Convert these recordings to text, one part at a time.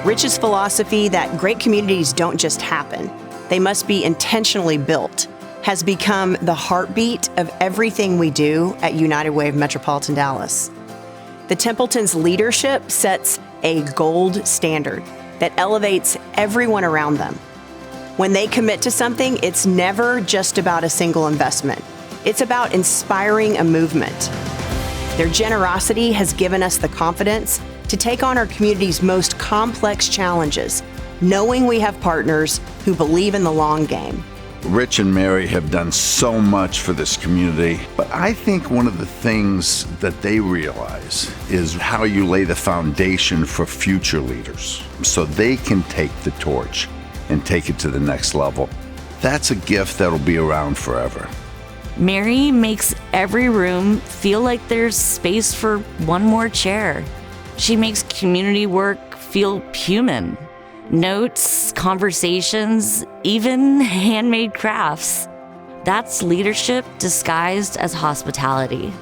Rich's philosophy that great communities don't just happen, they must be intentionally built, has become the heartbeat of everything we do at United Way of Metropolitan Dallas. The Templeton's leadership sets a gold standard that elevates everyone around them. When they commit to something, it's never just about a single investment. It's about inspiring a movement. Their generosity has given us the confidence to take on our community's most complex challenges, knowing we have partners who believe in the long game. Rich and Mary have done so much for this community, but I think one of the things that they realize is how you lay the foundation for future leaders so they can take the torch and take it to the next level. That's a gift that'll be around forever. Mary makes every room feel like there's space for one more chair. She makes community work feel human. Notes, conversations, even handmade crafts. That's leadership disguised as hospitality.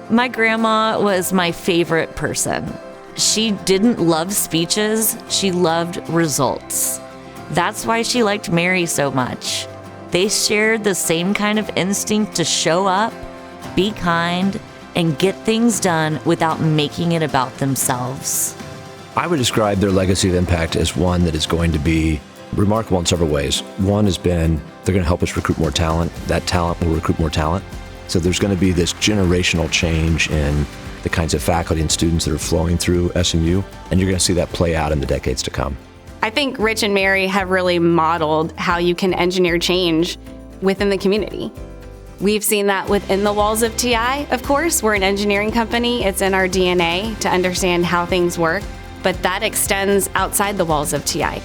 My grandma was my favorite person. She didn't love speeches, she loved results. That's why she liked Mary so much. They shared the same kind of instinct to show up, be kind, and get things done without making it about themselves. I would describe their legacy of impact as one that is going to be remarkable in several ways. One has been they're going to help us recruit more talent. That talent will recruit more talent. So there's going to be this generational change in the kinds of faculty and students that are flowing through SMU, and you're going to see that play out in the decades to come. I think Rich and Mary have really modeled how you can engineer change within the community. We've seen that within the walls of TI, of course. We're an engineering company. It's in our DNA to understand how things work. But that extends outside the walls of TI.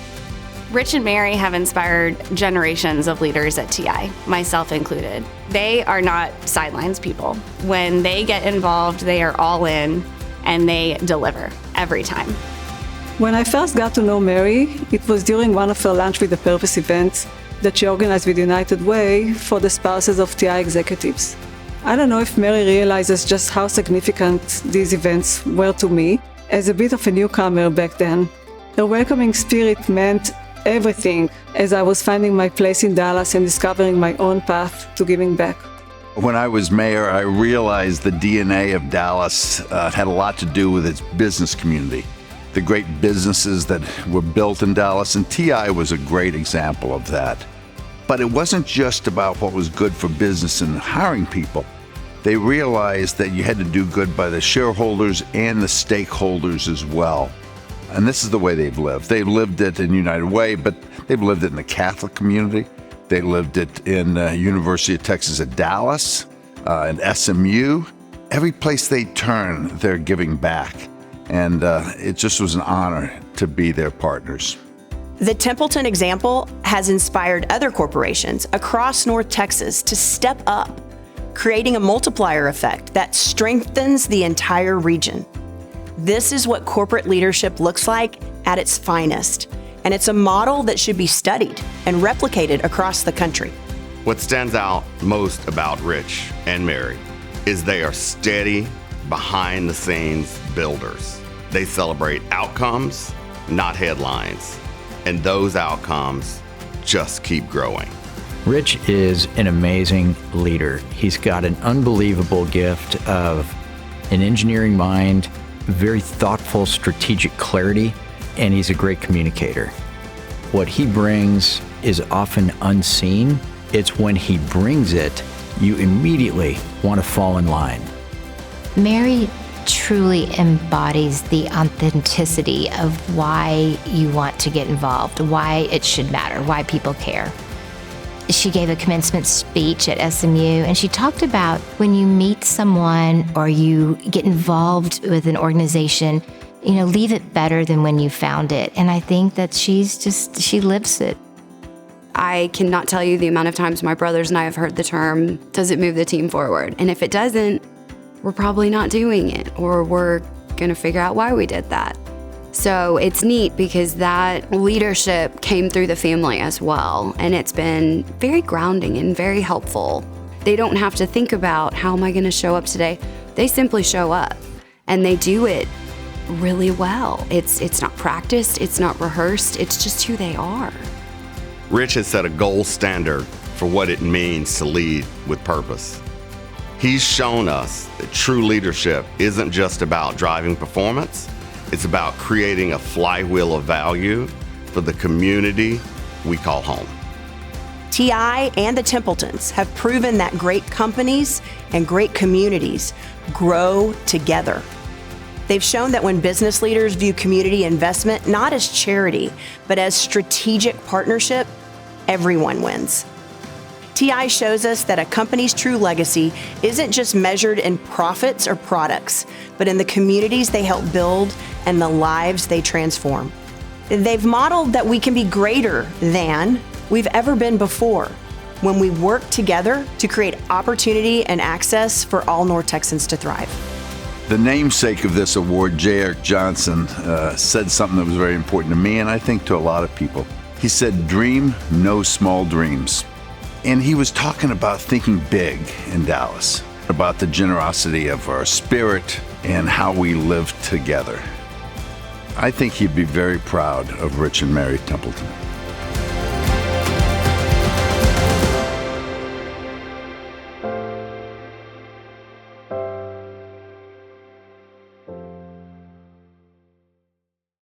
Rich and Mary have inspired generations of leaders at TI, myself included. They are not sidelines people. When they get involved, they are all in and they deliver every time. When I first got to know Mary, it was during one of her Lunch with a Purpose events that she organized with United Way for the spouses of TI executives. I don't know if Mary realizes just how significant these events were to me. As a bit of a newcomer back then, her welcoming spirit meant everything as I was finding my place in Dallas and discovering my own path to giving back. When I was mayor, I realized the DNA of Dallas had a lot to do with its business community. The great businesses that were built in Dallas, and TI was a great example of that. But it wasn't just about what was good for business and hiring people. They realized that you had to do good by the shareholders and the stakeholders as well. And this is the way they've lived. They've lived it in United Way, but they've lived it in the Catholic community. They lived it in University of Texas at Dallas, in SMU. Every place they turn, they're giving back. And it just was an honor to be their partners. The Templeton example has inspired other corporations across North Texas to step up, creating a multiplier effect that strengthens the entire region. This is what corporate leadership looks like at its finest, and it's a model that should be studied and replicated across the country. What stands out most about Rich and Mary is they are steady, behind-the-scenes builders. They celebrate outcomes, not headlines, and those outcomes just keep growing. Rich is an amazing leader. He's got an unbelievable gift of an engineering mind, very thoughtful, strategic clarity, and he's a great communicator. What he brings is often unseen. It's when he brings it, you immediately want to fall in line. Mary truly embodies the authenticity of why you want to get involved, why it should matter, why people care. She gave a commencement speech at SMU, and she talked about when you meet someone or you get involved with an organization, leave it better than when you found it. And I think that she lives it. I cannot tell you the amount of times my brothers and I have heard the term, does it move the team forward? And if it doesn't, we're probably not doing it, or we're going to figure out why we did that. So it's neat because that leadership came through the family as well, and it's been very grounding and very helpful. They don't have to think about how am I going to show up today. They simply show up, and they do it really well. It's not practiced, it's not rehearsed, it's just who they are. Rich has set a gold standard for what it means to lead with purpose. He's shown us that true leadership isn't just about driving performance, it's about creating a flywheel of value for the community we call home. TI and the Templetons have proven that great companies and great communities grow together. They've shown that when business leaders view community investment not as charity, but as strategic partnership, everyone wins. TI shows us that a company's true legacy isn't just measured in profits or products, but in the communities they help build and the lives they transform. They've modeled that we can be greater than we've ever been before when we work together to create opportunity and access for all North Texans to thrive. The namesake of this award, Erik Jonsson, said something that was very important to me and I think to a lot of people. He said, "Dream no small dreams." And he was talking about thinking big in Dallas, about the generosity of our spirit and how we live together. I think he'd be very proud of Rich and Mary Templeton.